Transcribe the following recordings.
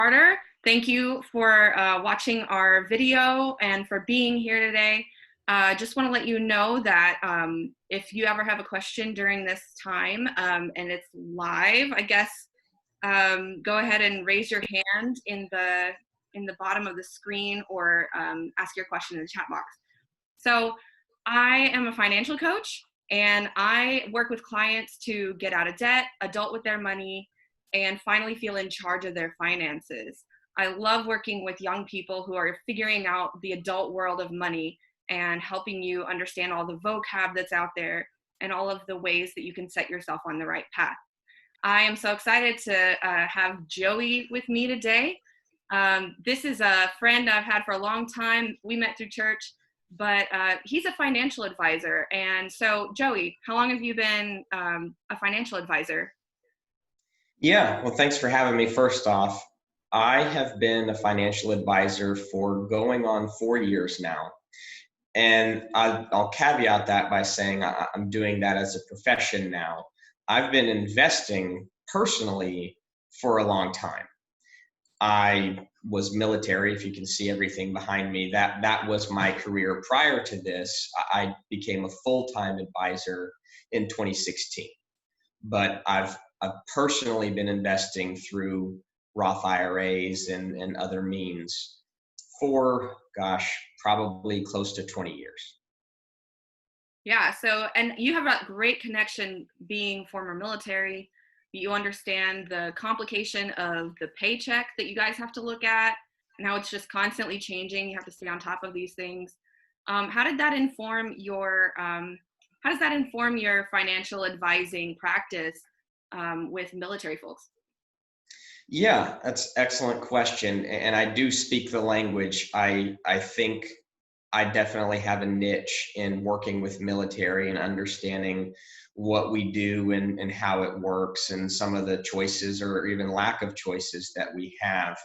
Carter, thank you for watching our video and for being here today. Just want to let you know that if you ever have a question during this time and it's live, I guess go ahead and raise your hand in the bottom of the screen or ask your question in the chat box. So I am a financial coach and I work with clients to get out of debt, adult with their money, and finally feel in charge of their finances. I love working with young people who are figuring out the adult world of money and helping you understand all the vocab that's out there and all of the ways that you can set yourself on the right path. I am so excited to have Joey with me today. This is a friend I've had for a long time. We met through church, but he's a financial advisor. And so, Joey, how long have you been a financial advisor? Yeah, well, thanks for having me. First off, I have been a financial advisor for going on 4 years now. And I'll caveat that by saying I'm doing that as a profession now. I've been investing personally for a long time. I was military, if you can see everything behind me. That was my career. Prior to this, I became a full-time advisor in 2016. But I've personally been investing through Roth IRAs and other means for, gosh, probably close to 20 years. Yeah, so, and you have a great connection being former military. You understand the complication of the paycheck that you guys have to look at and how it's just constantly changing. You have to stay on top of these things. How did that inform how does that inform your financial advising practice with military folks? Yeah, that's an excellent question. And I do speak the language. I think I definitely have a niche in working with military and understanding what we do and how it works and some of the choices or even lack of choices that we have.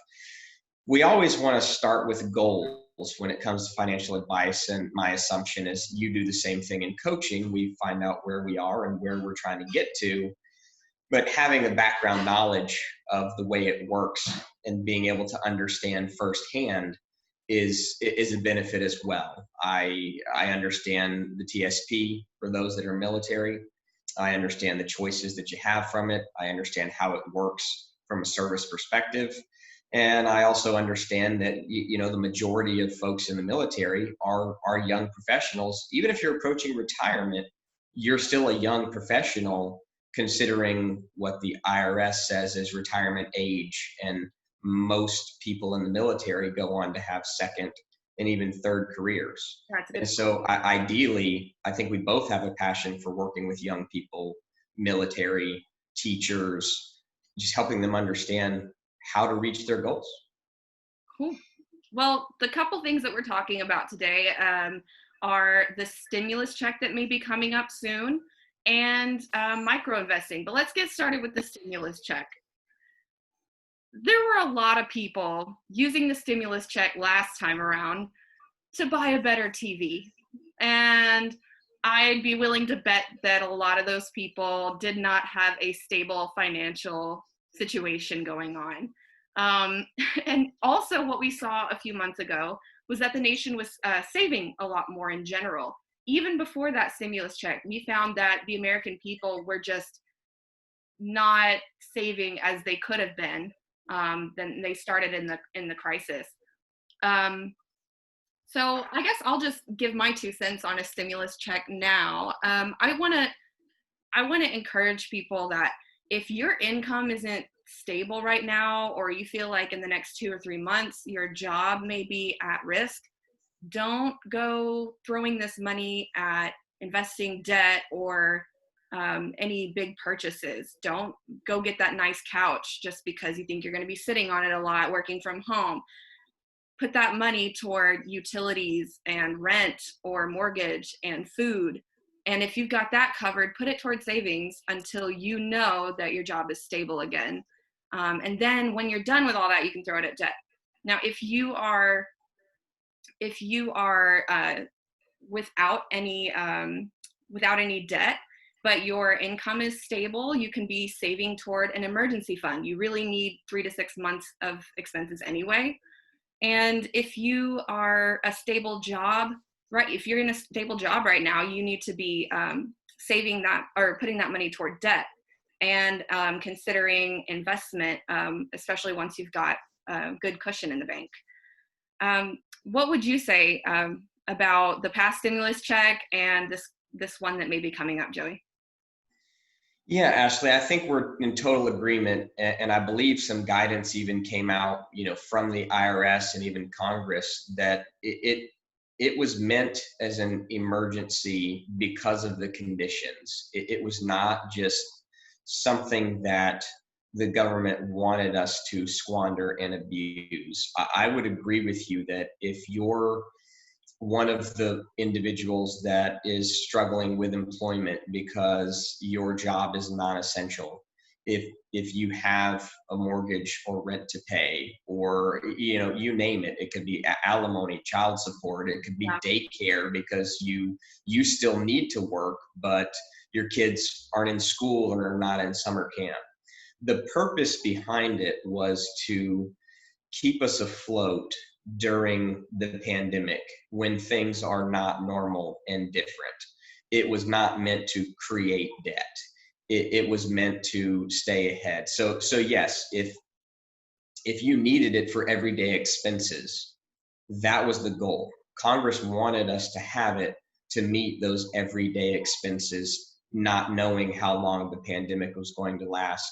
We always want to start with goals when it comes to financial advice. And my assumption is you do the same thing in coaching. We find out where we are and where we're trying to get to. But having the background knowledge of the way it works and being able to understand firsthand is a benefit as well. I understand the TSP for those that are military. I understand the choices that you have from it. I understand how it works from a service perspective. And I also understand that the majority of folks in the military are young professionals. Even if you're approaching retirement, you're still a young professional considering what the IRS says is retirement age. And most people in the military go on to have second and even third careers. And so ideally, I think we both have a passion for working with young people, military, teachers, just helping them understand how to reach their goals. Cool. Well, the couple things that we're talking about today are the stimulus check that may be coming up soon and micro investing. But let's get started with the stimulus check. There were a lot of people using the stimulus check last time around to buy a better TV. And I'd be willing to bet that a lot of those people did not have a stable financial situation going on. And also what we saw a few months ago was that the nation was saving a lot more in general. Even before that stimulus check, we found that the American people were just not saving as they could have been. Then they started in the crisis. So I guess I'll just give my 2 cents on a stimulus check now. I want to encourage people that if your income isn't stable right now, or you feel like in the next 2 or 3 months your job may be at risk, don't go throwing this money at investing debt or any big purchases. Don't go get that nice couch just because you think you're going to be sitting on it a lot working from home. Put that money toward utilities and rent or mortgage and food. And if you've got that covered, put it toward savings until you know that your job is stable again. And then when you're done with all that, you can throw it at debt. Now, if you are without any debt, but your income is stable, you can be saving toward an emergency fund. You really need 3 to 6 months of expenses anyway. And if you are a stable job, right, if you're in a stable job right now, you need to be saving that or putting that money toward debt and considering investment, especially once you've got a good cushion in the bank. What would you say about the past stimulus check and this one that may be coming up, Joey? Yeah, Ashley, I think we're in total agreement, and I believe some guidance even came out, from the IRS and even Congress that it was meant as an emergency because of the conditions. It was not just something that the government wanted us to squander and abuse. I would agree with you that if you're one of the individuals that is struggling with employment because your job is non-essential, if you have a mortgage or rent to pay, or you name it, it could be alimony, child support, it could be daycare because you still need to work but your kids aren't in school or are not in summer camp. The purpose behind it was to keep us afloat during the pandemic when things are not normal and different. It was not meant to create debt. It was meant to stay ahead. So yes, if you needed it for everyday expenses, that was the goal. Congress wanted us to have it to meet those everyday expenses, not knowing how long the pandemic was going to last,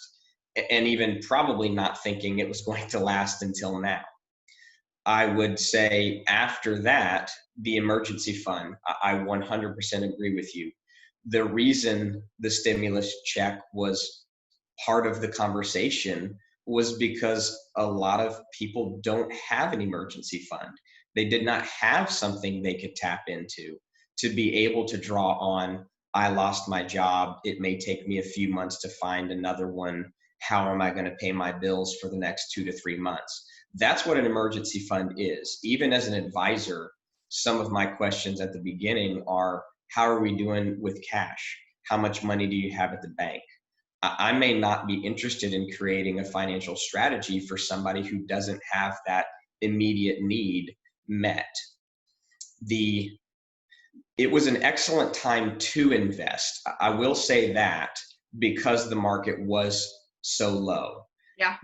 and even probably not thinking it was going to last until now. I would say after that, the emergency fund, I 100% agree with you. The reason the stimulus check was part of the conversation was because a lot of people don't have an emergency fund. They did not have something they could tap into to be able to draw on. I lost my job. It may take me a few months to find another one. How am I going to pay my bills for the next 2 to 3 months? That's what an emergency fund is. Even as an advisor, some of my questions at the beginning are, how are we doing with cash? How much money do you have at the bank? I may not be interested in creating a financial strategy for somebody who doesn't have that immediate need met. It was an excellent time to invest. I will say that because the market was so low. Yeah.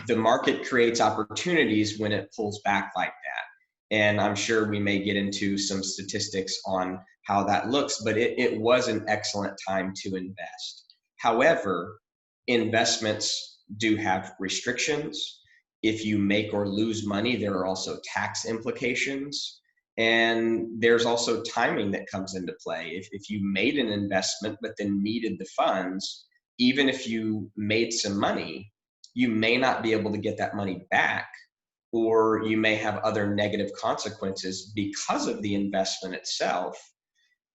The market creates opportunities when it pulls back like that. And I'm sure we may get into some statistics on how that looks, but it was an excellent time to invest. However, investments do have restrictions. If you make or lose money, there are also tax implications. And there's also timing that comes into play. If you made an investment but then needed the funds, even if you made some money, you may not be able to get that money back, or you may have other negative consequences because of the investment itself.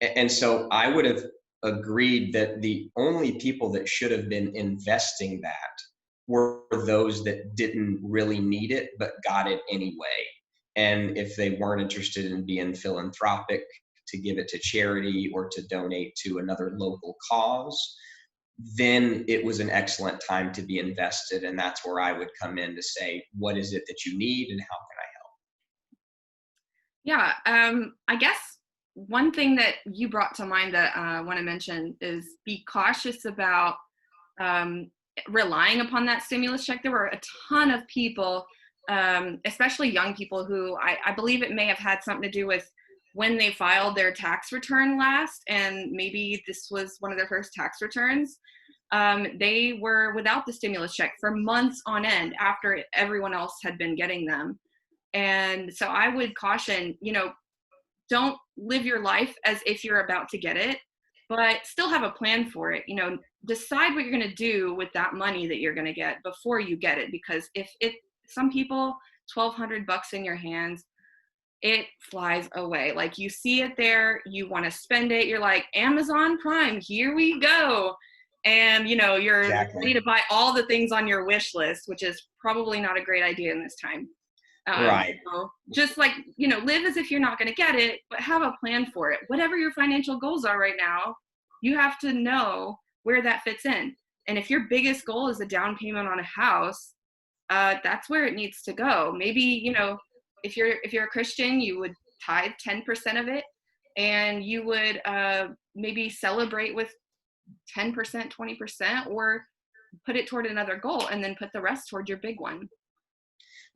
And so I would have agreed that the only people that should have been investing that were those that didn't really need it but got it anyway. And if they weren't interested in being philanthropic, to give it to charity or to donate to another local cause, then it was an excellent time to be invested. And that's where I would come in to say, what is it that you need and how can I help? Yeah, I guess one thing that you brought to mind that I want to mention is be cautious about relying upon that stimulus check. There were a ton of people, especially young people, who I believe it may have had something to do with when they filed their tax return last, and maybe this was one of their first tax returns. They were without the stimulus check for months on end after everyone else had been getting them. And so I would caution, don't live your life as if you're about to get it, but still have a plan for it. Decide what you're going to do with that money that you're going to get before you get it. Because some people, $1,200 in your hands, it flies away. Like, you see it there, you want to spend it. You're like, Amazon Prime, here we go. And, you're Exactly. ready to buy all the things on your wish list, which is probably not a great idea in this time. Right. So just live as if you're not going to get it, but have a plan for it. Whatever your financial goals are right now, you have to know where that fits in. And if your biggest goal is a down payment on a house, that's where it needs to go. Maybe, if you're a Christian, you would tithe 10% of it, and you would maybe celebrate with 10%, 20%, or put it toward another goal and then put the rest toward your big one.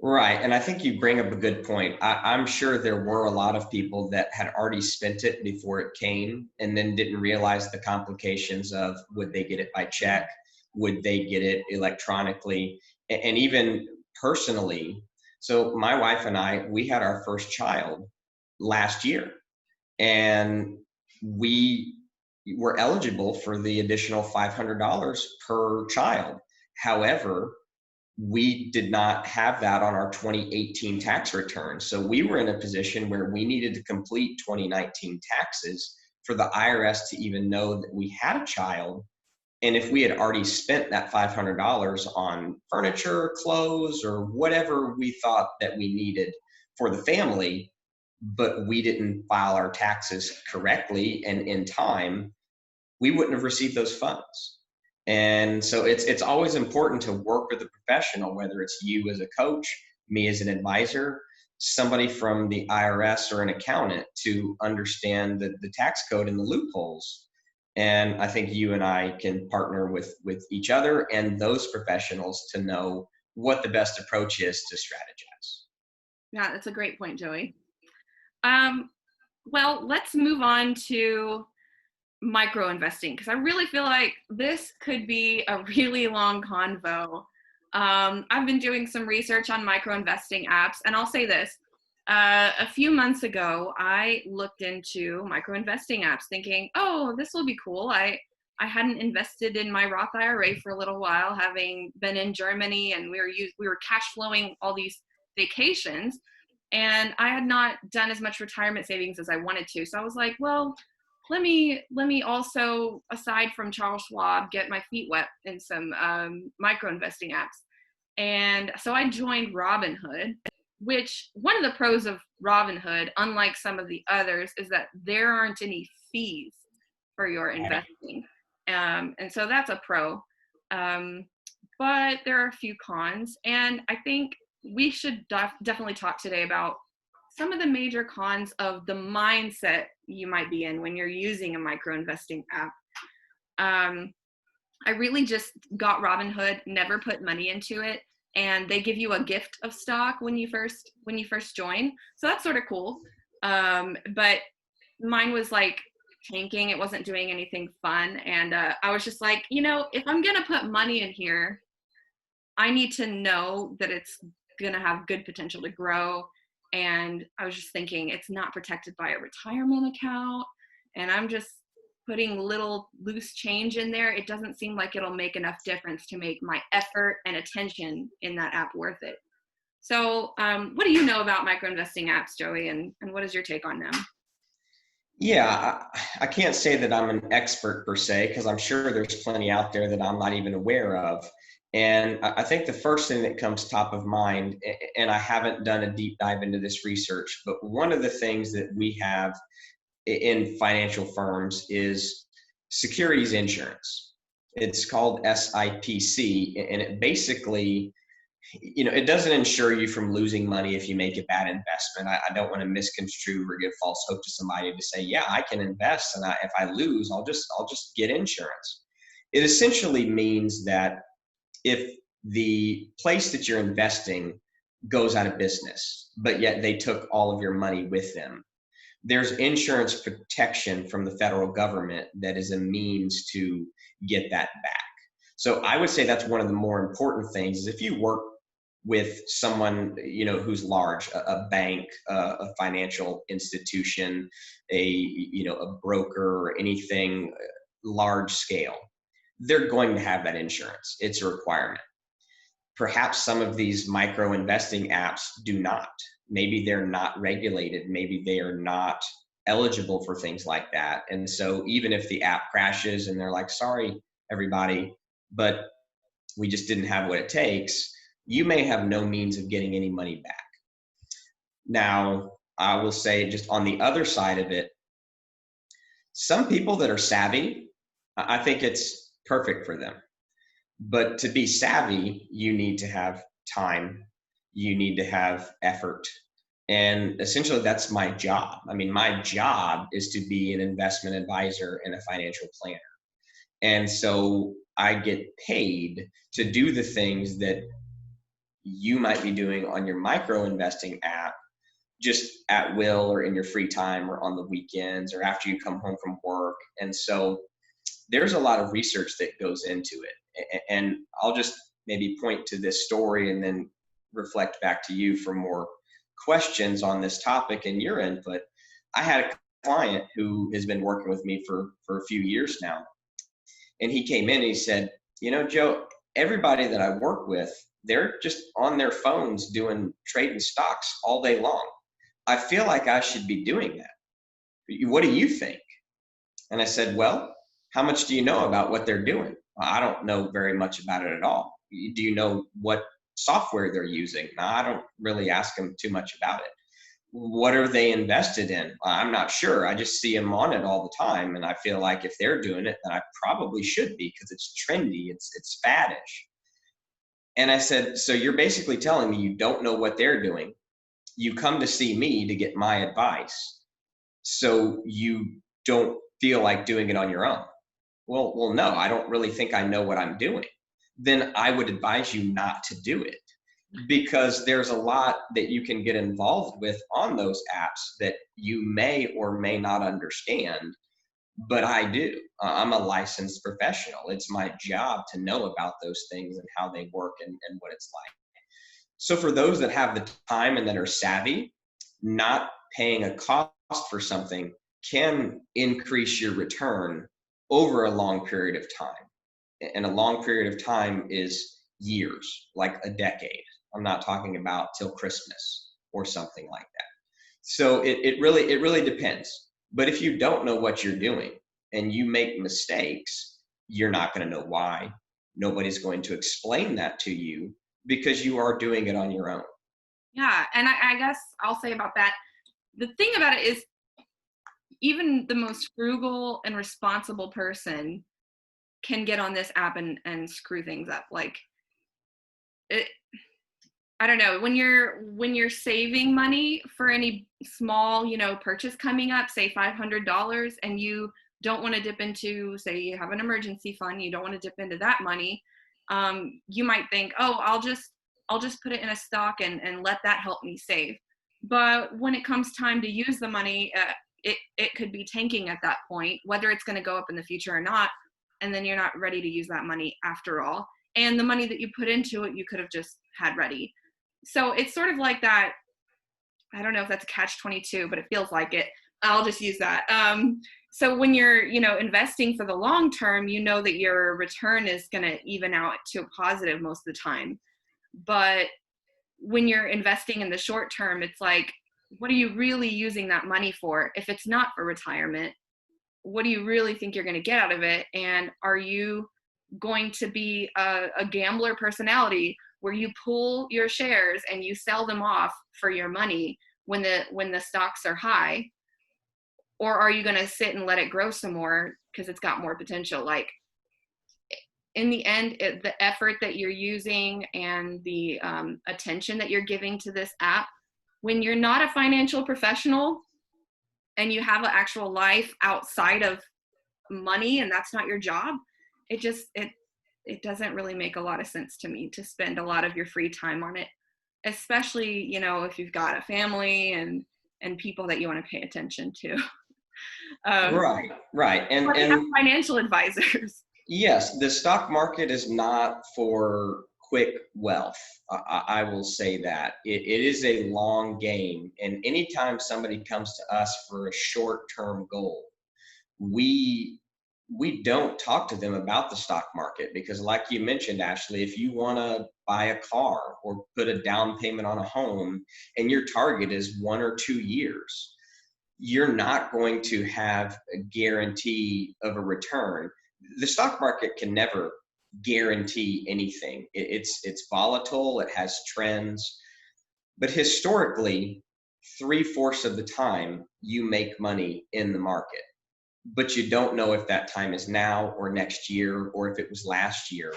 Right. And I think you bring up a good point. I'm sure there were a lot of people that had already spent it before it came and then didn't realize the complications of, would they get it by check? Would they get it electronically? And even personally. So my wife and I, we had our first child last year, and we were eligible for the additional $500 per child. However, we did not have that on our 2018 tax return. So we were in a position where we needed to complete 2019 taxes for the IRS to even know that we had a child. And if we had already spent that $500 on furniture, clothes, or whatever we thought that we needed for the family, but we didn't file our taxes correctly and in time, we wouldn't have received those funds. And so it's always important to work with a professional, whether it's you as a coach, me as an advisor, somebody from the IRS or an accountant, to understand the tax code and the loopholes. And I think you and I can partner with each other and those professionals to know what the best approach is to strategize. Yeah, that's a great point, Joey. Well, let's move on to micro investing, because I really feel like this could be a really long convo. I've been doing some research on micro investing apps, and I'll say this. A few months ago, I looked into micro investing apps thinking, oh, this will be cool. I hadn't invested in my Roth IRA for a little while, having been in Germany, and we were cash flowing all these vacations, and I had not done as much retirement savings as I wanted to. So I was like, well, let me also, aside from Charles Schwab, get my feet wet in some micro investing apps. And so I joined Robinhood, which one of the pros of Robinhood, unlike some of the others, is that there aren't any fees for your investing. And so that's a pro. But there are a few cons. And I think we should definitely talk today about some of the major cons of the mindset you might be in when you're using a micro investing app. I really just got Robinhood, never put money into it, and they give you a gift of stock when you first join. So that's sort of cool. But mine was like tanking. It wasn't doing anything fun. And I was just like, if I'm going to put money in here, I need to know that it's going to have good potential to grow. And I was just thinking, it's not protected by a retirement account, and I'm just putting little loose change in there. It doesn't seem like it'll make enough difference to make my effort and attention in that app worth it. So what do you know about micro investing apps, Joey, and what is your take on them? Yeah, I can't say that I'm an expert per se, because I'm sure there's plenty out there that I'm not even aware of. And I think the first thing that comes top of mind, and I haven't done a deep dive into this research, but one of the things that we have in financial firms is securities insurance. It's called SIPC, and it basically, it doesn't insure you from losing money if you make a bad investment. I don't want to misconstrue or give false hope to somebody to say, yeah, I can invest, and if I lose, I'll just get insurance. It essentially means that if the place that you're investing goes out of business, but yet they took all of your money with them, there's insurance protection from the federal government that is a means to get that back. So I would say that's one of the more important things, is if you work with someone, who's large, a bank, a financial institution, a broker, or anything large scale, they're going to have that insurance. It's a requirement. Perhaps some of these micro investing apps do not. Maybe they're not regulated. Maybe they are not eligible for things like that. And so even if the app crashes and they're like, sorry, everybody, but we just didn't have what it takes, you may have no means of getting any money back. Now, I will say, just on the other side of it, some people that are savvy I think it's perfect for them. But to be savvy, you need to have time, you need to have effort. And essentially, that's my job. I mean, my job is to be an investment advisor and a financial planner. And so I get paid to do the things that you might be doing on your micro investing app just at will or in your free time or on the weekends or after you come home from work. And so there's a lot of research that goes into it. And I'll just maybe point to this story and then reflect back to you for more questions on this topic and your input. I had a client who has been working with me for a few years now. And he came in and he said, you know, Joe, everybody that I work with, they're just on their phones doing trading stocks all day long. I feel like I should be doing that. What do you think? And I said, well, how much do you know about what they're doing? I don't know very much about it at all. Do you know what software they're using? No, I don't really ask them too much about it. What are they invested in? I'm not sure. I just see them on it all the time. And I feel like if they're doing it, then I probably should be because it's trendy, it's faddish. And I said, so you're basically telling me you don't know what they're doing. You come to see me to get my advice. So you don't feel like doing it on your own. Well, no, I don't really think I know what I'm doing. Then I would advise you not to do it because there's a lot that you can get involved with on those apps that you may or may not understand, but I do. I'm a licensed professional. It's my job to know about those things and how they work and what it's like. So for those that have the time and that are savvy, not paying a cost for something can increase your return over a long period of time. And a long period of time is years, like a decade. I'm not talking about till Christmas or something like that. So it really depends. But if you don't know what you're doing and you make mistakes, you're not going to know why. Nobody's going to explain that to you because you are doing it on your own. Yeah, and I guess I'll say about that, the thing about it is even the most frugal and responsible person can get on this app and screw things up. Like it, I don't know, when you're saving money for any small, purchase coming up, say $500, and you don't want to dip into, say you have an emergency fund, you don't want to dip into that money, you might think, oh, I'll just put it in a stock and let that help me save. But when it comes time to use the money, it could be tanking at that point, whether it's going to go up in the future or not, and then you're not ready to use that money after all. And the money that you put into it, you could have just had ready. So it's sort of like that. I don't know if that's a catch-22, but it feels like it. I'll just use that. So when you're, investing for the long term, you know that your return is going to even out to a positive most of the time. But when you're investing in the short term, it's like, what are you really using that money for? If it's not for retirement, what do you really think you're going to get out of it? And are you going to be a gambler personality where you pull your shares and you sell them off for your money when the stocks are high? Or are you going to sit and let it grow some more because it's got more potential? Like, in the end, the effort that you're using and the attention that you're giving to this app, when you're not a financial professional and you have an actual life outside of money and that's not your job, it doesn't really make a lot of sense to me to spend a lot of your free time on it, especially, if you've got a family and people that you want to pay attention to. Right. Or you have financial advisors. Yes, the stock market is not for quick wealth. I will say that. It is a long game. And anytime somebody comes to us for a short-term goal, we don't talk to them about the stock market because like you mentioned, Ashley, if you want to buy a car or put a down payment on a home and your target is 1 or 2 years, you're not going to have a guarantee of a return. The stock market can never guarantee anything. It's volatile, it has trends, but historically, 3/4 of the time you make money in the market. but you don't know if that time is now or next year or if it was last year.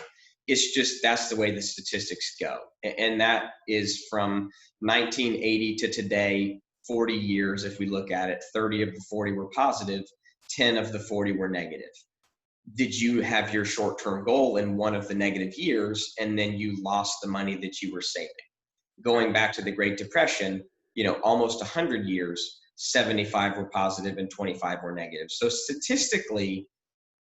It's just, that's the way the statistics go. And that is from 1980 to today, 40 years. If we look at it, 30 of the 40 were positive, 10 of the 40 were negative. Did you have your short-term goal in one of the negative years and then you lost the money that you were saving? Going back to the Great Depression, almost 100 years, 75 were positive and 25 were negative. So statistically,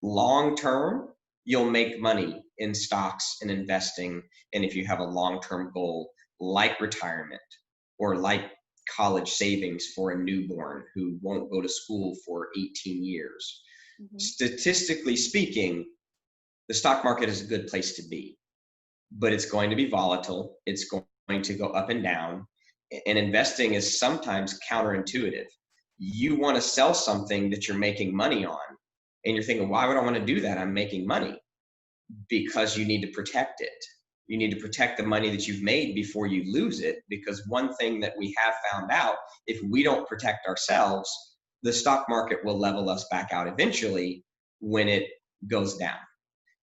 long term, you'll make money in stocks and investing. And if you have a long-term goal like retirement or like college savings for a newborn who won't go to school for 18 years, statistically speaking, the stock market is a good place to be, but it's going to be volatile. It's going to go up and down. And investing is sometimes counterintuitive. You want to sell something that you're making money on, and you're thinking, why would I want to do that? I'm making money. Because you need to protect it. You need to protect the money that you've made before you lose it. Because one thing that we have found out, if we don't protect ourselves, the stock market will level us back out eventually when it goes down.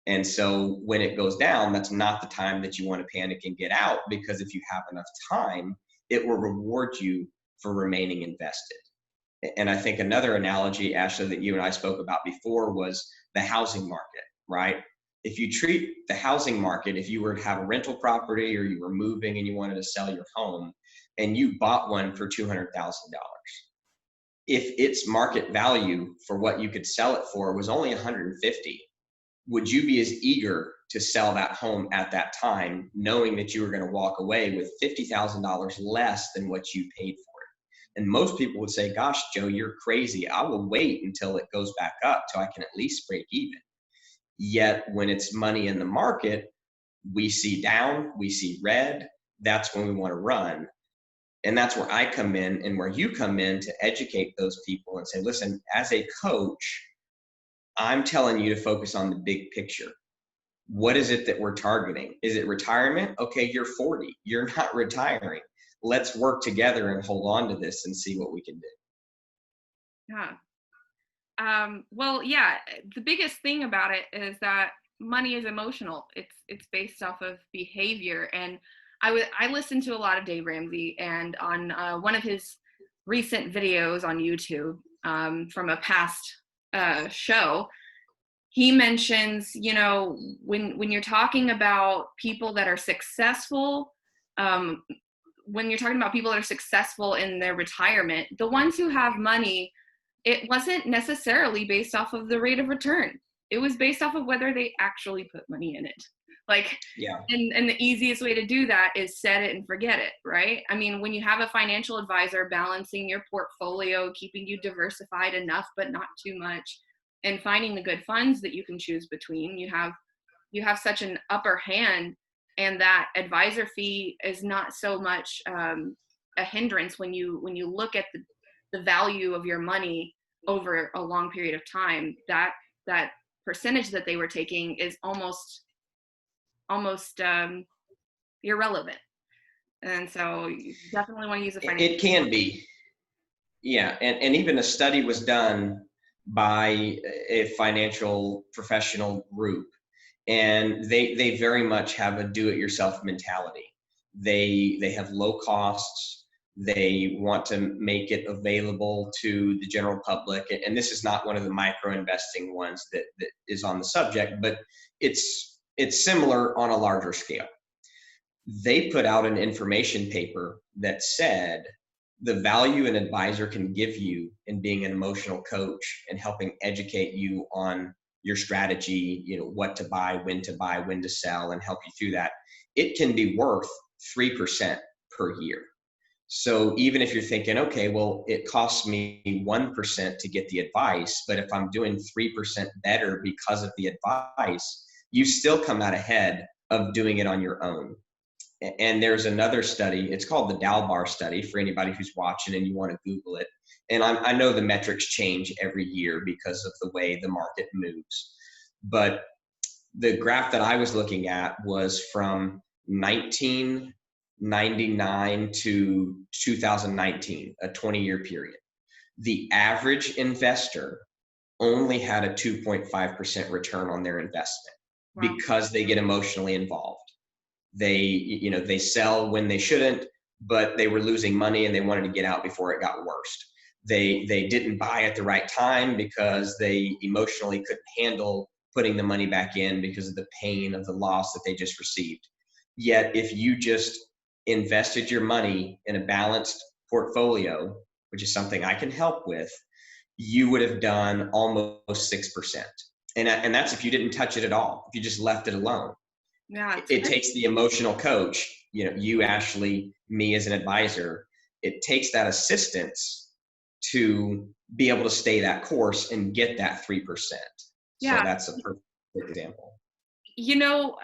And so when it goes down, that's not the time that you want to panic and get out, because if you have enough time, it will reward you for remaining invested. And I think another analogy, Ashley, that you and I spoke about before was the housing market, right? If you treat the housing market, if you were to have a rental property or you were moving and you wanted to sell your home and you bought one for $200,000, if its market value for what you could sell it for was only 150, would you be as eager to sell that home at that time, knowing that you were going to walk away with $50,000 less than what you paid for it? And most people would say, gosh, Joe, you're crazy. I will wait until it goes back up so I can at least break even. Yet when it's money in the market, we see down, we see red. That's when we want to run. And that's where I come in and where you come in to educate those people and say, listen, as a coach, I'm telling you to focus on the big picture. What is it that we're targeting? Is it retirement? Okay, you're 40. You're not retiring. Let's work together and hold on to this and see what we can do. Yeah. Well, yeah, the biggest thing about it is that money is emotional. It's based off of behavior. And I listened to a lot of Dave Ramsey, and on one of his recent videos on YouTube from a past show, he mentions, when you're talking about people that are successful, when you're talking about people that are successful in their retirement, the ones who have money, it wasn't necessarily based off of the rate of return. It was based off of whether they actually put money in it. Yeah. And the easiest way to do that is set it and forget it, right? I mean, when you have a financial advisor balancing your portfolio, keeping you diversified enough, but not too much, and finding the good funds that you can choose between, you have such an upper hand, and that advisor fee is not so much a hindrance when you look at the value of your money over a long period of time. That percentage that they were taking is almost irrelevant. And so you definitely want to use a financial. It can be. Yeah. And even a study was done by a financial professional group, and they very much have a do-it-yourself mentality. They have low costs. They want to make it available to the general public. And this is not one of the micro investing ones that is on the subject, but it's similar on a larger scale. They put out an information paper that said the value an advisor can give you in being an emotional coach and helping educate you on your strategy, what to buy, when to sell, and help you through that, it can be worth 3% per year. So even if you're thinking, okay, well, it costs me 1% to get the advice, but if I'm doing 3% better because of the advice, you still come out ahead of doing it on your own. And there's another study, it's called the Dalbar study, for anybody who's watching and you want to Google it. And I know the metrics change every year because of the way the market moves. But the graph that I was looking at was from 1999 to 2019, a 20-year period. The average investor only had a 2.5% return on their investment Wow. because they get emotionally involved. They sell when they shouldn't, but they were losing money and they wanted to get out before it got worse. They didn't buy at the right time because they emotionally couldn't handle putting the money back in because of the pain of the loss that they just received. Yet if you just invested your money in a balanced portfolio, which is something I can help with, you would have done almost 6%. And that's if you didn't touch it at all, if you just left it alone. Yeah, It takes the emotional coach, you, Ashley, me as an advisor, it takes that assistance to be able to stay that course and get that 3%. So yeah. that's a perfect example. You know,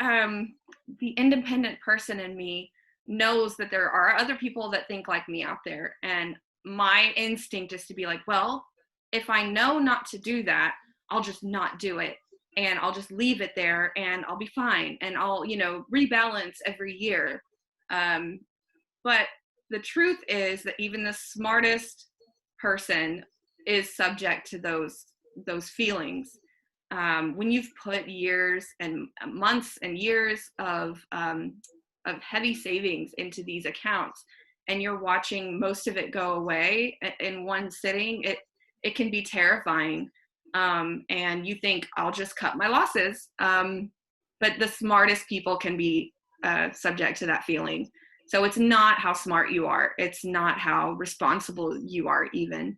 the independent person in me knows that there are other people that think like me out there. And my instinct is to be like, well, if I know not to do that, I'll just not do it. And I'll just leave it there and I'll be fine. And I'll, rebalance every year. But the truth is that even the smartest person is subject to those feelings. When you've put years and months and years of heavy savings into these accounts, and you're watching most of it go away in one sitting, it can be terrifying. And you think, I'll just cut my losses. But the smartest people can be subject to that feeling. So it's not how smart you are. It's not how responsible you are even.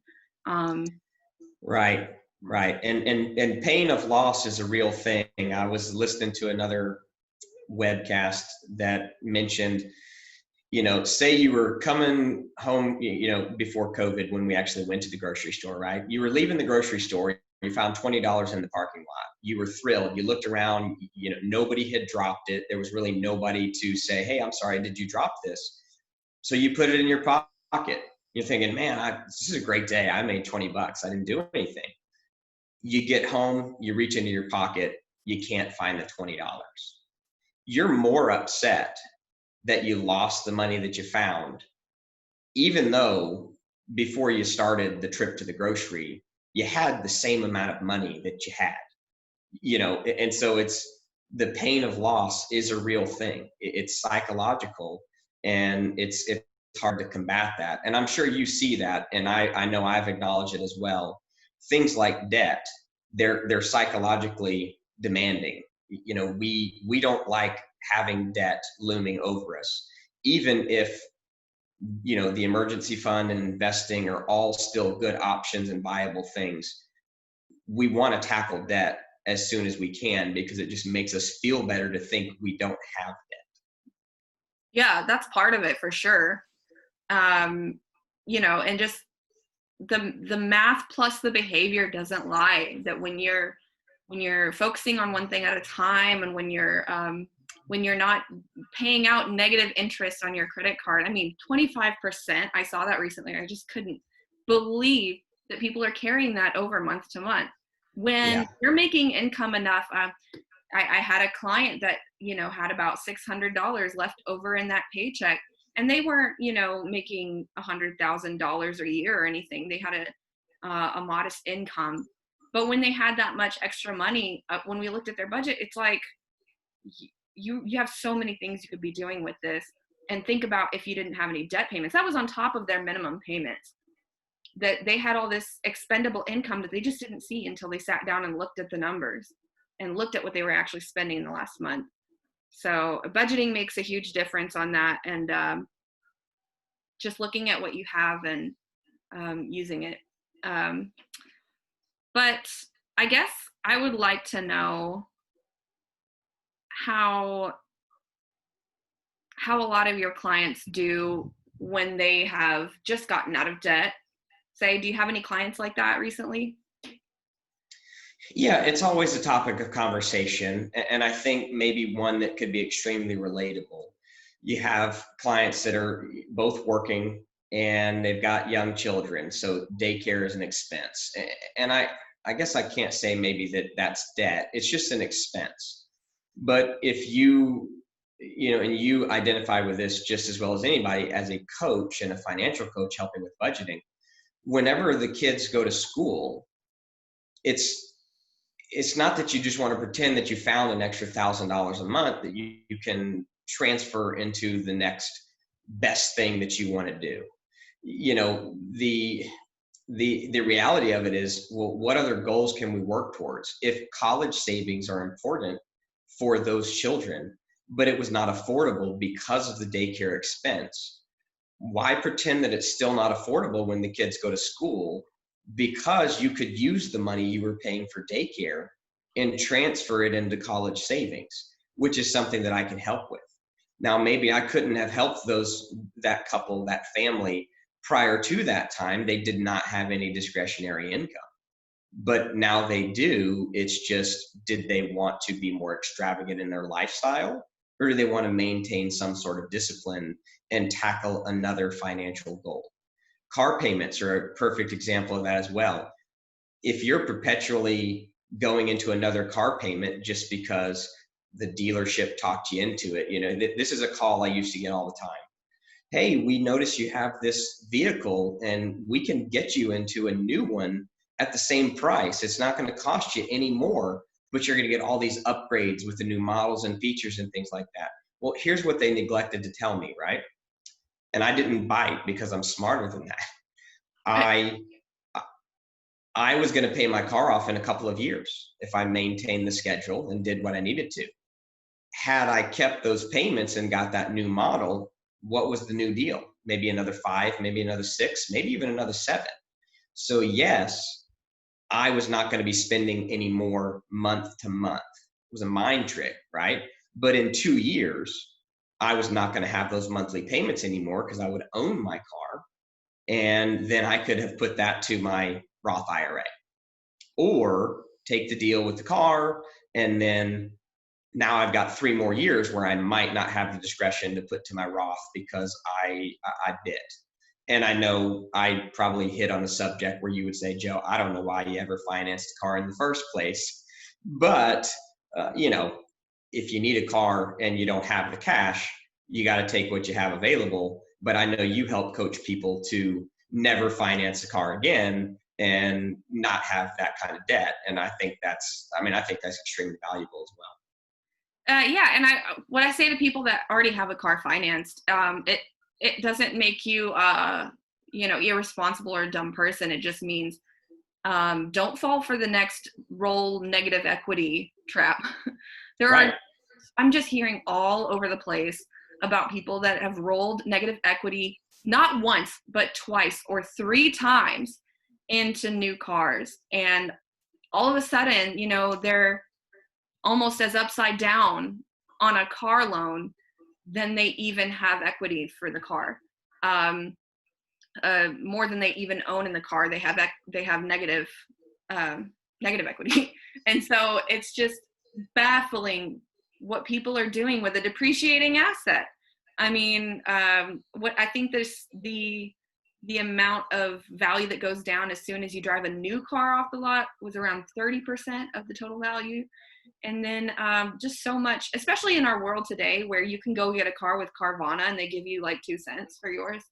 Right, right. And pain of loss is a real thing. I was listening to another webcast that mentioned, say you were coming home, before COVID, when we actually went to the grocery store, right? You were leaving the grocery store, you found $20 in the parking lot. You were thrilled. You looked around, nobody had dropped it. There was really nobody to say, hey, I'm sorry, did you drop this? So you put it in your pocket. You're thinking, man, this is a great day. I made 20 bucks. I didn't do anything. You get home, you reach into your pocket, you can't find the $20. You're more upset that you lost the money that you found, even though before you started the trip to the grocery, you had the same amount of money that you had, and so it's the pain of loss is a real thing. It's psychological, and it's hard to combat that. And I'm sure you see that, and I know I've acknowledged it as well. Things like debt, they're psychologically demanding. We don't like having debt looming over us, even if the emergency fund and investing are all still good options and viable things. We want to tackle debt as soon as we can because it just makes us feel better to think we don't have debt. Yeah, that's part of it for sure. And just the math plus the behavior doesn't lie. That when you're focusing on one thing at a time, and when you're not paying out negative interest on your credit card. I mean, 25%, I saw that recently. I just couldn't believe that people are carrying that over month to month. When you're making income enough, I had a client that, had about $600 left over in that paycheck, and they weren't, making $100,000 a year or anything. They had a modest income. But when they had that much extra money, when we looked at their budget, it's like, you have so many things you could be doing with this. And think about if you didn't have any debt payments. That was on top of their minimum payments. That they had all this expendable income that they just didn't see until they sat down and looked at the numbers and looked at what they were actually spending in the last month. So budgeting makes a huge difference on that. And just looking at what you have and using it. But I guess I would like to know how a lot of your clients do when they have just gotten out of debt. Say, do you have any clients like that recently? Yeah, it's always a topic of conversation. And I think maybe one that could be extremely relatable. You have clients that are both working and they've got young children. So daycare is an expense. And I guess I can't say maybe that's debt. It's just an expense. But if you identify with this just as well as anybody as a coach and a financial coach helping with budgeting, whenever the kids go to school, it's not that you just want to pretend that you found an extra $1,000 a month that you can transfer into the next best thing that you want to do. You know, the reality of it is, well, what other goals can we work towards? If college savings are important for those children, but it was not affordable because of the daycare expense, why pretend that it's still not affordable when the kids go to school? Because you could use the money you were paying for daycare and transfer it into college savings, which is something that I can help with. Now, maybe I couldn't have helped that couple, that family prior to that time. They did not have any discretionary income, but now they do. It's just, did they want to be more extravagant in their lifestyle, or do they want to maintain some sort of discipline and tackle another financial goal? Car payments are a perfect example of that as well. If you're perpetually going into another car payment just because the dealership talked you into it, you know, this is a call I used to get all the time. Hey, we notice you have this vehicle and we can get you into a new one at the same price. It's not going to cost you any more, but you're going to get all these upgrades with the new models and features and things like that. Well, here's what they neglected to tell me, right? And I didn't bite because I'm smarter than that. I was going to pay my car off in a couple of years if I maintained the schedule and did what I needed to. Had I kept those payments and got that new model, what was the new deal? Maybe another 5, maybe another 6, maybe even another 7. So yes, I was not going to be spending any more month to month. It was a mind trick, right? But in 2 years, I was not going to have those monthly payments anymore because I would own my car. And then I could have put that to my Roth IRA, or take the deal with the car. And then now I've got 3 more years where I might not have the discretion to put to my Roth because I bit. And I know I probably hit on a subject where you would say, Joe, I don't know why you ever financed a car in the first place. But, you know, if you need a car and you don't have the cash, you got to take what you have available. But I know you help coach people to never finance a car again and not have that kind of debt. And I think that's extremely valuable as well. Yeah, and what I say to people that already have a car financed, it doesn't make you irresponsible or a dumb person. It just means don't fall for the next roll negative equity trap. Right. I'm just hearing all over the place about people that have rolled negative equity not once but twice or 3 times into new cars, and all of a sudden, you know, they're almost as upside down on a car loan than they even have equity for the car. More than they even own in the car, they have negative equity. And so it's just baffling what people are doing with a depreciating asset. I mean, what I think there's the amount of value that goes down as soon as you drive a new car off the lot was around 30% of the total value. And then just so much, especially in our world today, where you can go get a car with Carvana and they give you like 2 cents for yours.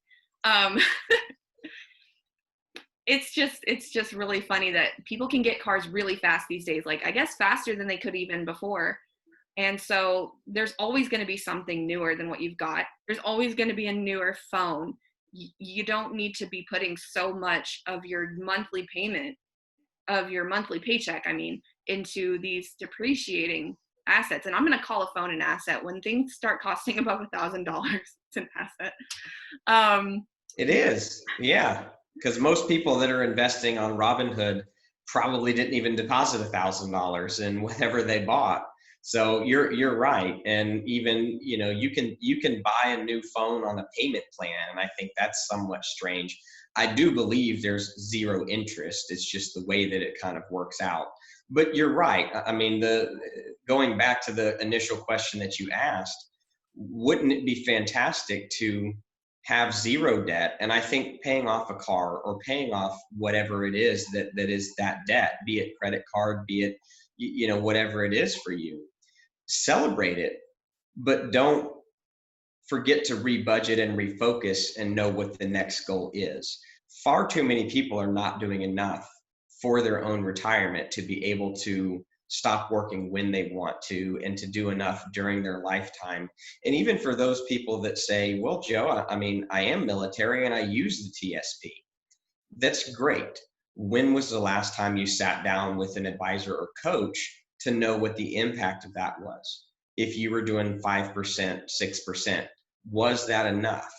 It's just really funny that people can get cars really fast these days. Like, I guess faster than they could even before. And so there's always going to be something newer than what you've got. There's always going to be a newer phone. You don't need to be putting so much of your monthly payment, of your monthly paycheck, I mean, into these depreciating assets. And I'm going to call a phone an asset. When things start costing above $1,000, it's an asset. It is, yeah. Because most people that are investing on Robinhood probably didn't even deposit $1,000 in whatever they bought. So you're right. And even, you know, you can buy a new phone on a payment plan. And I think that's somewhat strange. I do believe there's 0 interest. It's just the way that it kind of works out. But you're right. I mean, going back to the initial question that you asked, wouldn't it be fantastic to have 0 debt? And I think paying off a car or paying off whatever it is that is that debt, be it credit card, be it, you know, whatever it is for you, celebrate it, but don't forget to rebudget and refocus and know what the next goal is. Far too many people are not doing enough for their own retirement to be able to stop working when they want to and to do enough during their lifetime. And even for those people that say, well, Joe, I mean, I am military and I use the TSP. That's great. When was the last time you sat down with an advisor or coach to know what the impact of that was? If you were doing 5%, 6%, was that enough?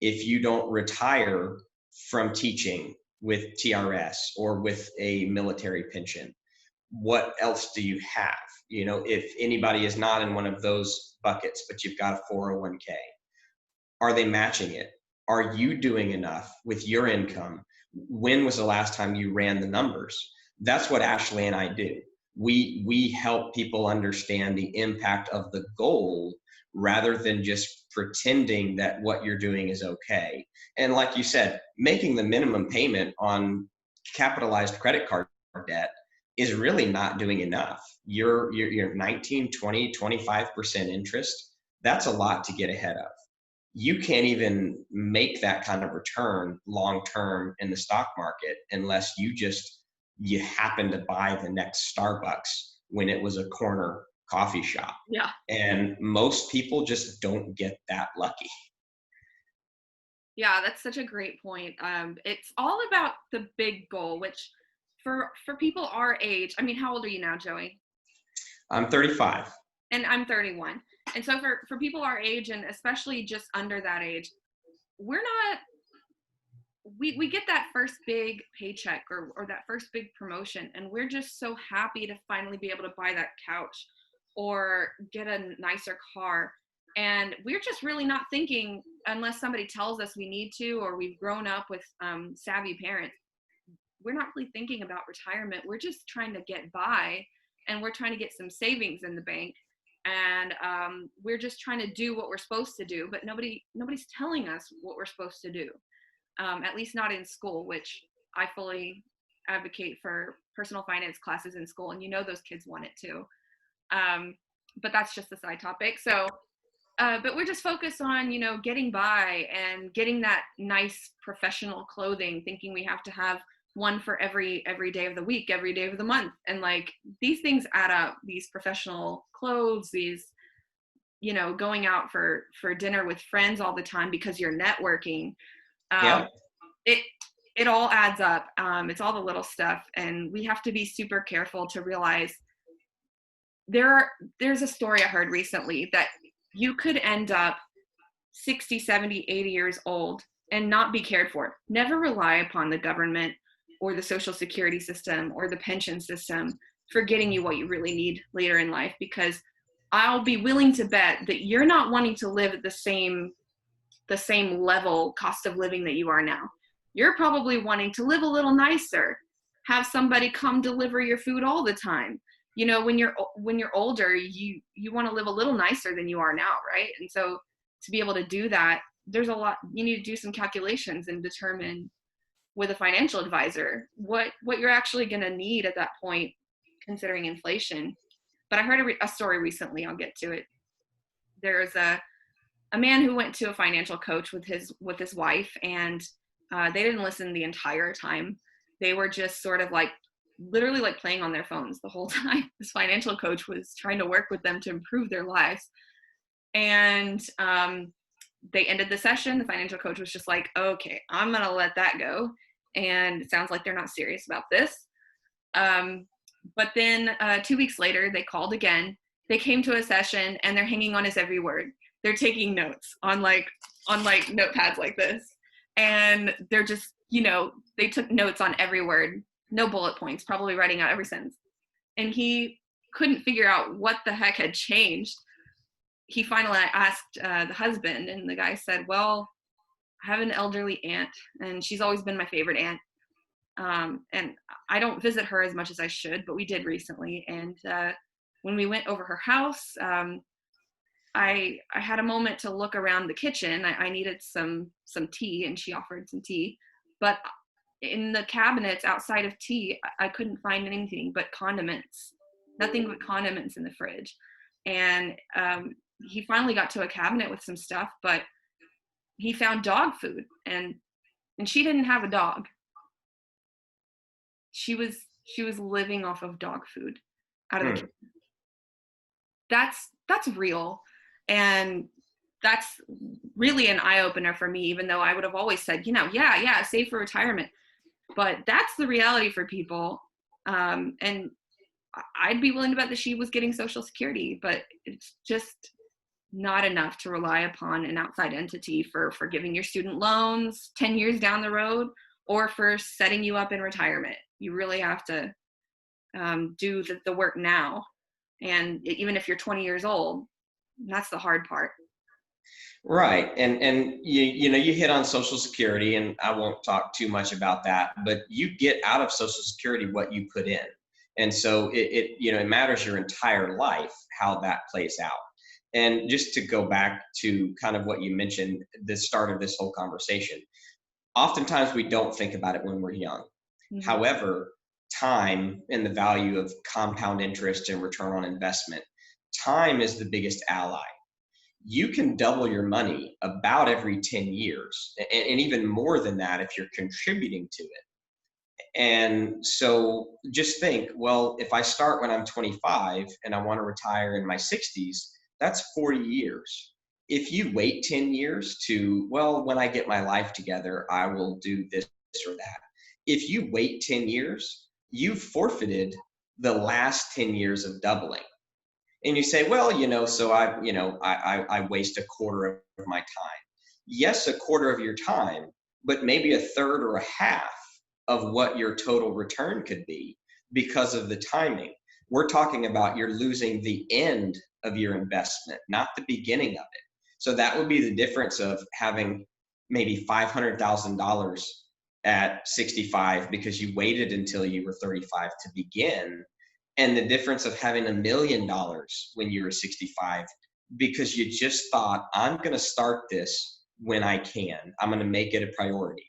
If you don't retire from teaching with TRS or with a military pension, what else do you have? You know, if anybody is not in one of those buckets, but you've got a 401k, are they matching it? Are you doing enough with your income? When was the last time you ran the numbers? That's what Ashley and I do. We help people understand the impact of the goal rather than just pretending that what you're doing is okay. And like you said, making the minimum payment on capitalized credit card debt is really not doing enough. You're 19, 20, 25% interest. That's a lot to get ahead of. You can't even make that kind of return long term in the stock market unless you happen to buy the next Starbucks when it was a corner coffee shop. Yeah. And most people just don't get that lucky. Yeah, that's such a great point. It's all about the big goal, which for people our age, I mean, how old are you now, Joey? I'm 35. And I'm 31. And so for people our age, and especially just under that age, we're not, we get that first big paycheck or that first big promotion, and we're just so happy to finally be able to buy that couch or get a nicer car. And we're just really not thinking, unless somebody tells us we need to, or we've grown up with savvy parents, we're not really thinking about retirement. We're just trying to get by, and we're trying to get some savings in the bank. And we're just trying to do what we're supposed to do, but nobody's telling us what we're supposed to do, at least not in school, which I fully advocate for personal finance classes in school, and those kids want it too. But that's just a side topic. So but we're just focused on getting by and getting that nice professional clothing, thinking we have to have one for every day of the week, every day of the month. And like, these things add up, these professional clothes, these going out for dinner with friends all the time because you're networking. Yeah. It all adds up. It's all the little stuff, and we have to be super careful to realize there's a story I heard recently that you could end up 60, 70, 80 years old and not be cared for. Never rely upon the government or the social security system or the pension system for getting you what you really need later in life, because I'll be willing to bet that you're not wanting to live at the same level cost of living that you are now. You're probably wanting to live a little nicer, have somebody come deliver your food all the time. When you're older, you want to live a little nicer than you are now, right? And so to be able to do that, there's a lot, you need to do some calculations and determine with a financial advisor what you're actually going to need at that point, considering inflation. But I heard a story recently, I'll get to it. There's a man who went to a financial coach with his wife, and they didn't listen the entire time. They were just sort of like literally like playing on their phones the whole time. This financial coach was trying to work with them to improve their lives. And they ended the session. The financial coach was just like, okay, I'm going to let that go. And it sounds like they're not serious about this. But then 2 weeks later, they called again. They came to a session, and they're hanging on his every word. They're taking notes on notepads like this. And they're just, they took notes on every word, no bullet points, probably writing out every sentence. And he couldn't figure out what the heck had changed. He finally asked the husband, and the guy said, well, I have an elderly aunt, and she's always been my favorite aunt. And I don't visit her as much as I should, but we did recently. And when we went over her house, I had a moment to look around the kitchen. I needed some tea, and she offered some tea. But in the cabinets outside of tea, I couldn't find anything but condiments. Nothing but condiments in the fridge. And he finally got to a cabinet with some stuff, but he found dog food, and she didn't have a dog. she was living off of dog food out of the Hmm. kitchen. That's real, and that's really an eye opener for me. Even though I would have always said, yeah, save for retirement, but that's the reality for people. And I'd be willing to bet that she was getting Social Security, but it's just not enough to rely upon an outside entity for forgiving your student loans 10 years down the road or for setting you up in retirement. You really have to do the work now. And even if you're 20 years old, that's the hard part. Right. And you hit on Social Security, and I won't talk too much about that, but you get out of Social Security what you put in. And so it matters your entire life how that plays out. And just to go back to kind of what you mentioned, the start of this whole conversation, oftentimes we don't think about it when we're young. Mm-hmm. However, time and the value of compound interest and return on investment, time is the biggest ally. You can double your money about every 10 years, and even more than that if you're contributing to it. And so just think, well, if I start when I'm 25 and I want to retire in my 60s, that's 40 years. If you wait 10 years to, well, when I get my life together, I will do this or that. If you wait 10 years, you've forfeited the last 10 years of doubling. And you say, well, so I waste a quarter of my time. Yes, a quarter of your time, but maybe a third or a half of what your total return could be because of the timing. We're talking about you're losing the end of your investment, not the beginning of it. So that would be the difference of having maybe $500,000 at 65 because you waited until you were 35 to begin, and the difference of having $1 million when you were 65 because you just thought, I'm going to start this when I can. I'm going to make it a priority.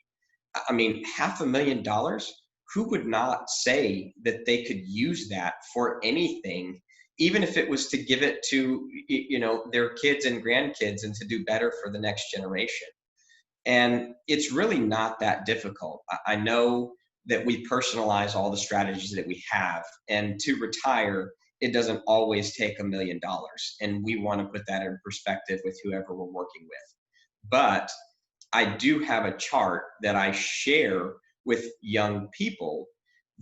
I mean, $500,000, who would not say that they could use that for anything, even if it was to give it to, their kids and grandkids and to do better for the next generation? And it's really not that difficult. I know that we personalize all the strategies that we have, and to retire, it doesn't always take $1 million. And we want to put that in perspective with whoever we're working with. But I do have a chart that I share with young people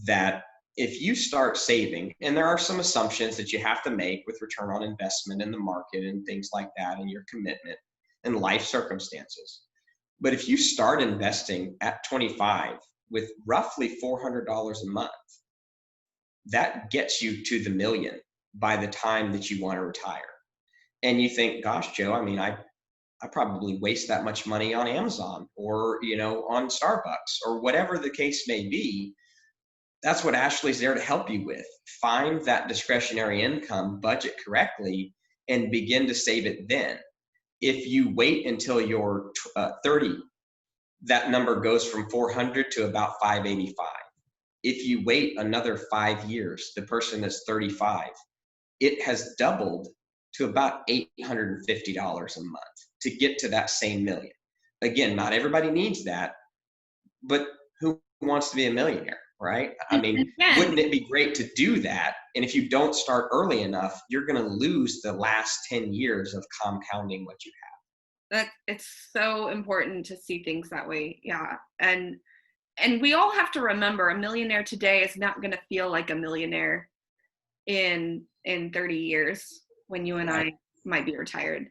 that if you start saving, and there are some assumptions that you have to make with return on investment in the market and things like that, and your commitment and life circumstances. But if you start investing at 25 with roughly $400 a month, that gets you to the million by the time that you want to retire. And you think, gosh, Joe, I mean, I probably waste that much money on Amazon or, on Starbucks or whatever the case may be. That's what Ashley's there to help you with. Find that discretionary income, budget correctly, and begin to save it then. If you wait until you're 30, that number goes from 400 to about 585. If you wait another 5 years, the person that's 35, it has doubled to about $850 a month to get to that same million. Again, not everybody needs that, but who wants to be a millionaire, right? I mean, wouldn't it be great to do that? And if you don't start early enough, you're going to lose the last 10 years of compounding what you have. That it's so important to see things that way. Yeah. And we all have to remember a millionaire today is not going to feel like a millionaire in 30 years when you and Right. I might be retired.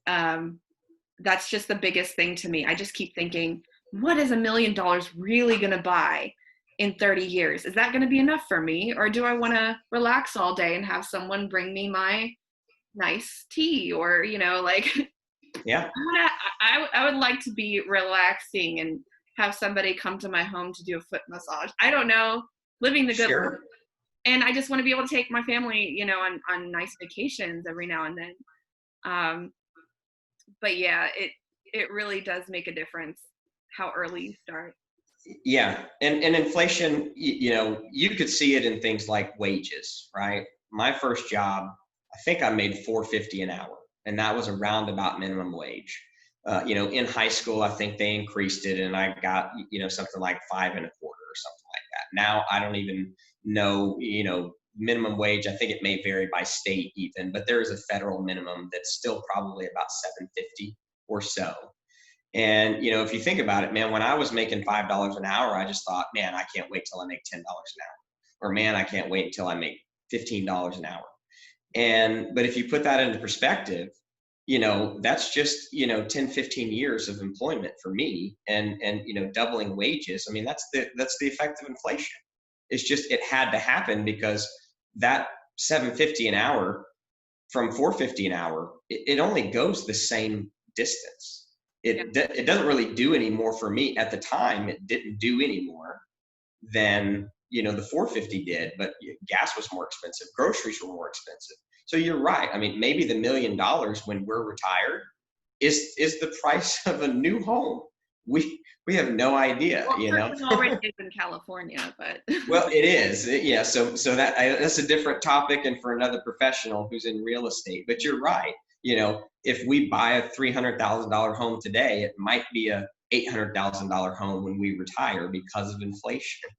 That's just the biggest thing to me. I just keep thinking, what is $1 million really going to buy in 30 years? Is that going to be enough for me? Or do I want to relax all day and have someone bring me my nice tea or, Yeah. I would like to be relaxing and have somebody come to my home to do a foot massage. I don't know, living the good life. Sure. And I just want to be able to take my family, on nice vacations every now and then. But yeah, it really does make a difference how early you start. Yeah. And inflation, you could see it in things like wages, right? My first job, I think I made $4.50 an hour, and that was a roundabout minimum wage. In high school, I think they increased it, and I got, something like 5 1/4 or something like that. Now I don't even know, minimum wage. I think it may vary by state even, but there is a federal minimum that's still probably about 750 or so. And if you think about it, man, when I was making $5 an hour, I just thought, man, I can't wait till I make $10 an hour, or man, I can't wait until I make $15 an hour. But if you put that into perspective, that's just 10, 15 years of employment for me, and doubling wages. I mean, that's the effect of inflation. It's just, it had to happen, because that 750 an hour from 450 an hour, it only goes the same distance. It doesn't really do any more for me. At the time, it didn't do any more than the 450 did, but gas was more expensive, groceries were more expensive. So you're right. I mean, maybe the $1 million when we're retired is the price of a new home. We have no idea. Well, already is in California, but well, it is. Yeah. So that's a different topic, and for another professional who's in real estate. But you're right. If we buy a $300,000 home today, it might be a $800,000 home when we retire because of inflation.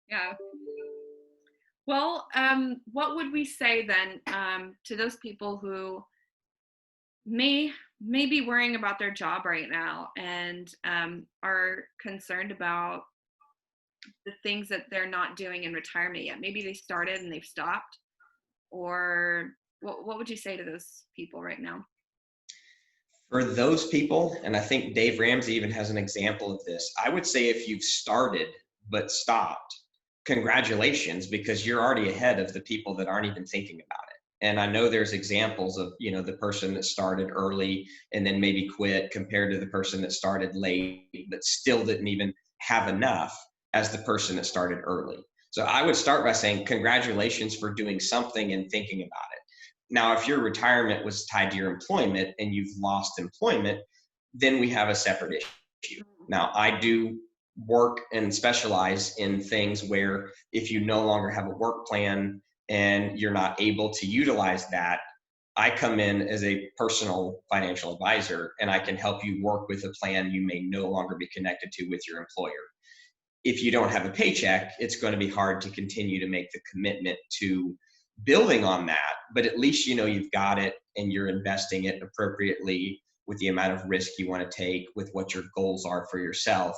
Yeah. Well, what would we say then to those people who may be worrying about their job right now and are concerned about the things that they're not doing in retirement yet? Maybe they started and they've stopped, or what would you say to those people right now? For those people, and I think Dave Ramsey even has an example of this, I would say if you've started but stopped, congratulations, because you're already ahead of the people that aren't even thinking about it. And I know there's examples of, the person that started early and then maybe quit, compared to the person that started late but still didn't even have enough as the person that started early. So I would start by saying congratulations for doing something and thinking about it. Now, if your retirement was tied to your employment and you've lost employment, then we have a separate issue. Now, I do work and specialize in things where if you no longer have a work plan and you're not able to utilize that, I come in as a personal financial advisor, and I can help you work with a plan you may no longer be connected to with your employer. If you don't have a paycheck, it's going to be hard to continue to make the commitment to building on that, but at least you've got it and you're investing it appropriately with the amount of risk you want to take, with what your goals are for yourself.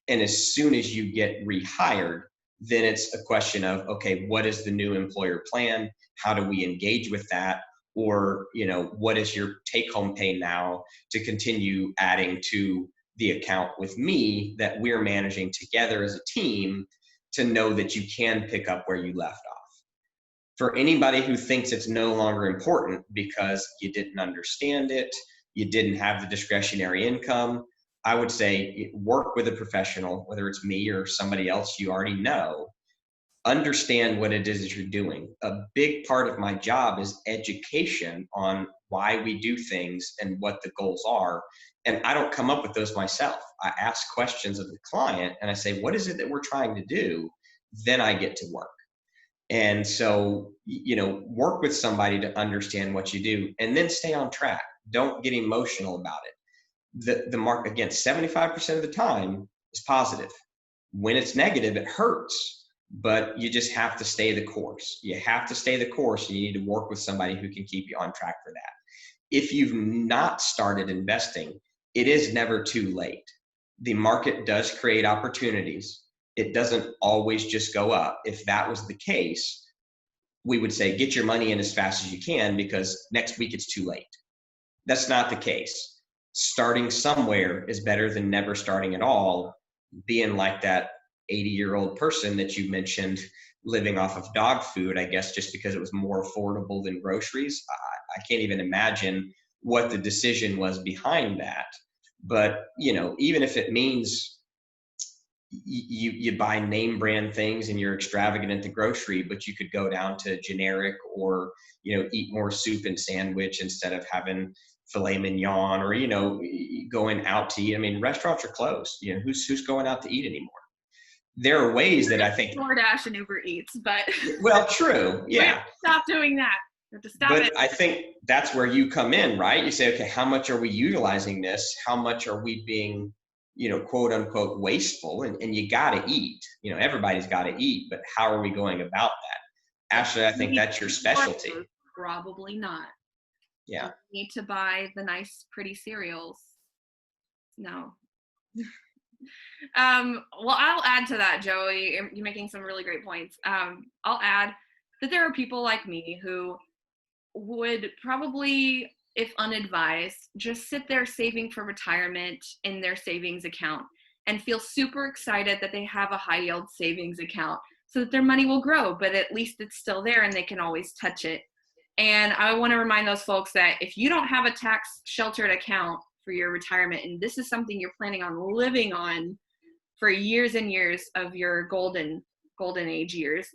And as soon as you get rehired, then it's a question of, okay, what is the new employer plan? How do we engage with that? Or, what is your take-home pay now to continue adding to the account with me that we're managing together as a team, to know that you can pick up where you left off. For anybody who thinks it's no longer important because you didn't understand it, you didn't have the discretionary income, I would say work with a professional, whether it's me or somebody else you already know. Understand what it is that you're doing. A big part of my job is education on why we do things and what the goals are. And I don't come up with those myself. I ask questions of the client and I say, what is it that we're trying to do? Then I get to work. And so, work with somebody to understand what you do, and then stay on track. Don't get emotional about it. The mark, again, 75% of the time is positive. When it's negative, it hurts, but you just have to stay the course. You have to stay the course, and you need to work with somebody who can keep you on track for that. If you've not started investing, it is never too late. The market does create opportunities. It doesn't always just go up. If that was the case, we would say, get your money in as fast as you can, because next week it's too late. That's not the case. Starting somewhere is better than never starting at all. Being like that 80-year-old person that you mentioned, living off of dog food, I guess, just because it was more affordable than groceries. I can't even imagine what the decision was behind that. But, even if it means you buy name brand things and you're extravagant at the grocery, but you could go down to generic, or, eat more soup and sandwich instead of having filet mignon, or, going out to eat. I mean, restaurants are closed. Who's going out to eat anymore? There are ways that I think DoorDash and Uber Eats, but well, true. Yeah. Stop doing that. You have to stop it. I think that's where you come in, right? You say, okay, how much are we utilizing this? How much are we being quote unquote wasteful, and you got to eat. Everybody's got to eat, but how are we going about that? Ashley, I think that's your specialty. Probably not. Yeah. You need to buy the nice, pretty cereals. No. Well, I'll add to that, Joey. You're making some really great points. I'll add that there are people like me who would probably, if unadvised, just sit there saving for retirement in their savings account and feel super excited that they have a high yield savings account so that their money will grow, but at least it's still there and they can always touch it. And I want to remind those folks that if you don't have a tax sheltered account for your retirement, and this is something you're planning on living on for years and years of your golden age years,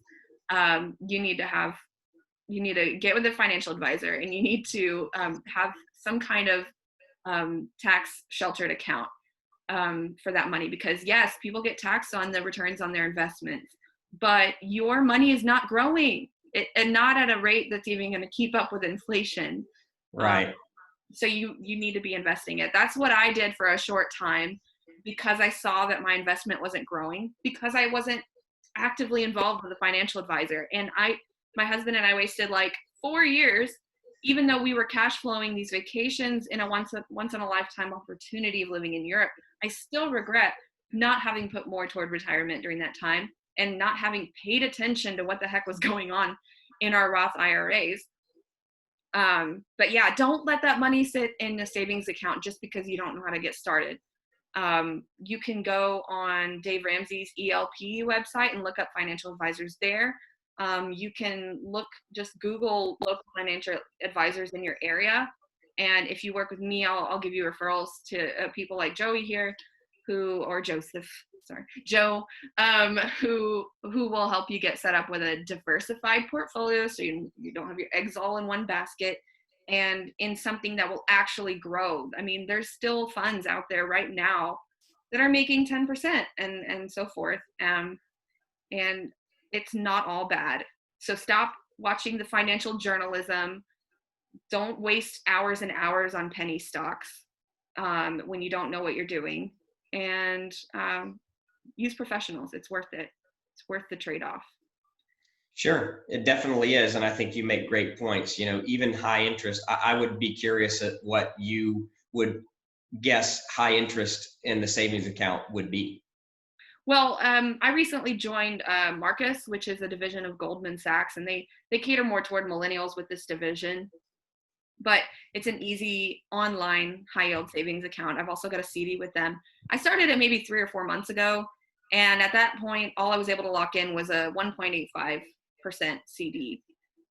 you need to get with a financial advisor, and you need to have some kind of tax sheltered account for that money, because yes, people get taxed on the returns on their investments, but your money is not growing and not at a rate that's even going to keep up with inflation. Right. So you need to be investing it. That's what I did for a short time, because I saw that my investment wasn't growing, because I wasn't actively involved with a financial advisor. And my husband and I wasted like 4 years, even though we were cash flowing these vacations in a once in a lifetime opportunity of living in Europe. I still regret not having put more toward retirement during that time and not having paid attention to what the heck was going on in our Roth IRAs. But yeah, don't let that money sit in a savings account just because you don't know how to get started. You can go on Dave Ramsey's ELP website and look up financial advisors there. You can just Google local financial advisors in your area. And if you work with me, I'll give you referrals to people like Joey here, Joe, who will help you get set up with a diversified portfolio, so you don't have your eggs all in one basket, and in something that will actually grow. I mean, there's still funds out there right now that are making 10% and so forth. And it's not all bad. So stop watching the financial journalism. Don't waste hours and hours on penny stocks when you don't know what you're doing. And use professionals. It's worth it. It's worth the trade-off. Sure, it definitely is. And I think you make great points. Even high interest, I would be curious at what you would guess high interest in the savings account would be. Well, I recently joined Marcus, which is a division of Goldman Sachs, and they cater more toward millennials with this division. But it's an easy online high yield savings account. I've also got a CD with them. I started it maybe 3 or 4 months ago. And at that point, all I was able to lock in was a 1.85% CD.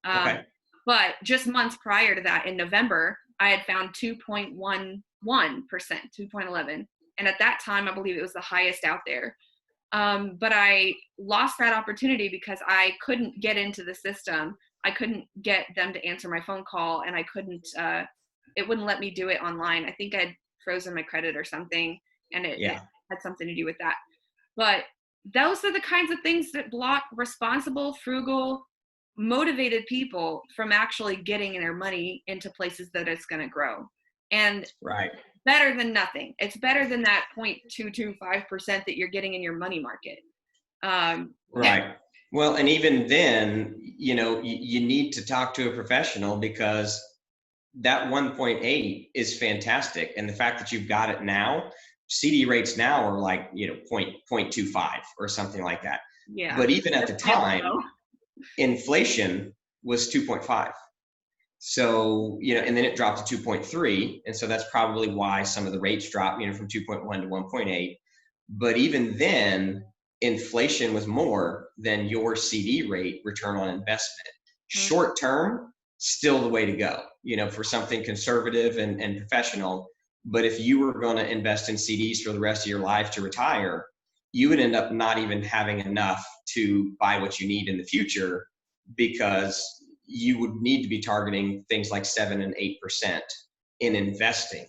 Okay. But just months prior to that, in November, I had found 2.11%, 2.11. And at that time, I believe it was the highest out there. But I lost that opportunity because I couldn't get into the system. I couldn't get them to answer my phone call, and I couldn't, it wouldn't let me do it online. I think I'd frozen my credit or something, and it had something to do with that. But those are the kinds of things that block responsible, frugal, motivated people from actually getting their money into places that it's going to grow. And right. Better than nothing. It's better than that 0.225% that you're getting in your money market. Right. Well, and even then, you need to talk to a professional, because that 1.8 is fantastic. And the fact that you've got it now, CD rates now are like, 0.25 or something like that. Yeah. But even at the time, inflation was 2.5. So, and then it dropped to 2.3. And so that's probably why some of the rates dropped, from 2.1 to 1.8. But even then, inflation was more than your CD rate return on investment. Short term, still the way to go, for something conservative and professional. But if you were going to invest in CDs for the rest of your life to retire, you would end up not even having enough to buy what you need in the future, because you would need to be targeting things like 7 and 8% in investing.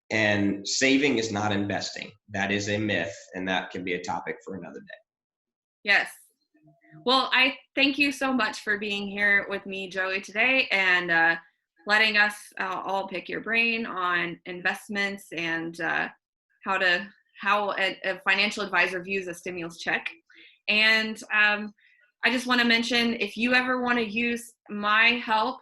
And saving is not investing. That is a myth, and that can be a topic for another day. Yes. Well, I thank you so much for being here with me, Joey, today, and letting us all pick your brain on investments and how to how a financial advisor views a stimulus check. And I just want to mention, if you ever want to use my help,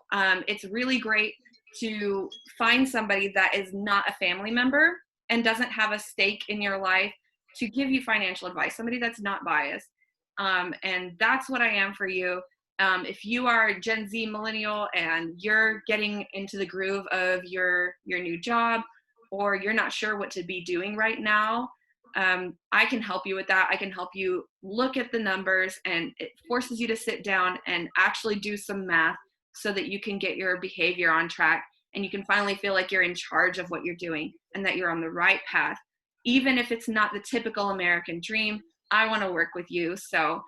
it's really great to find somebody that is not a family member and doesn't have a stake in your life to give you financial advice, somebody that's not biased. And that's what I am for you. If you are Gen Z millennial and you're getting into the groove of your new job, or you're not sure what to be doing right now, I can help you with that. I can help you look at the numbers, and it forces you to sit down and actually do some math so that you can get your behavior on track and you can finally feel like you're in charge of what you're doing and that you're on the right path. Even if it's not the typical American dream, I want to work with you. So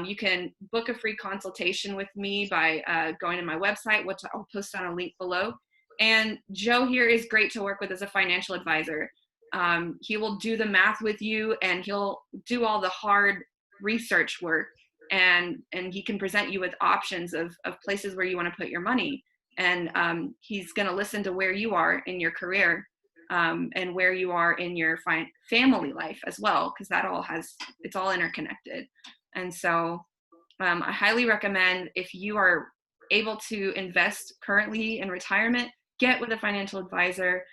you can book a free consultation with me by going to my website, which I'll post on a link below. And Joe here is great to work with as a financial advisor. He will do the math with you, and he'll do all the hard research work, and he can present you with options of places where you want to put your money. And he's going to listen to where you are in your career, and where you are in your family life as well, because it's all interconnected. And so I highly recommend, if you are able to invest currently in retirement, get with a financial advisor.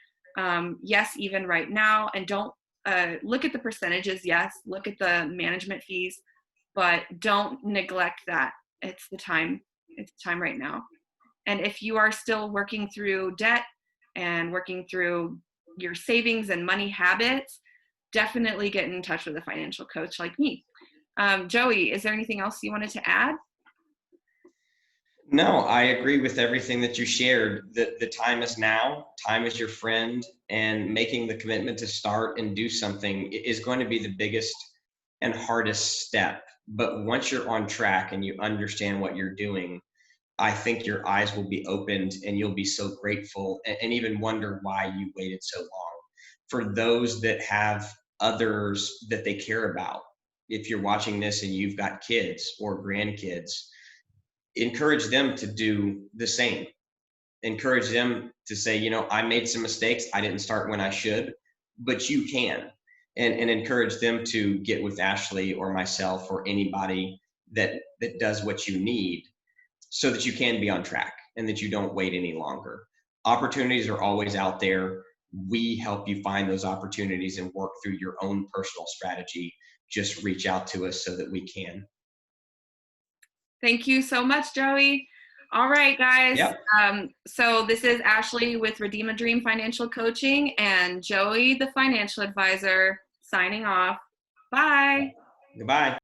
Yes, even right now, and don't look at the percentages. Yes, look at the management fees, but don't neglect that. It's the time right now. And if you are still working through debt and working through your savings and money habits, definitely get in touch with a financial coach like me. Joey, is there anything else you wanted to add? No, I agree with everything that you shared. The time is now, time is your friend, and making the commitment to start and do something is going to be the biggest and hardest step. But once you're on track and you understand what you're doing, I think your eyes will be opened and you'll be so grateful, and even wonder why you waited so long. For those that have others that they care about, if you're watching this and you've got kids or grandkids, encourage them to do the same. Encourage them to say, I made some mistakes. I didn't start when I should, but you can. And encourage them to get with Ashley or myself or anybody that does what you need, so that you can be on track and that you don't wait any longer. Opportunities are always out there. We help you find those opportunities and work through your own personal strategy. Just reach out to us so that we can. Thank you so much, Joey. All right, guys. Yep. So this is Ashley with Redeem a Dream Financial Coaching, and Joey, the financial advisor, signing off. Bye. Goodbye.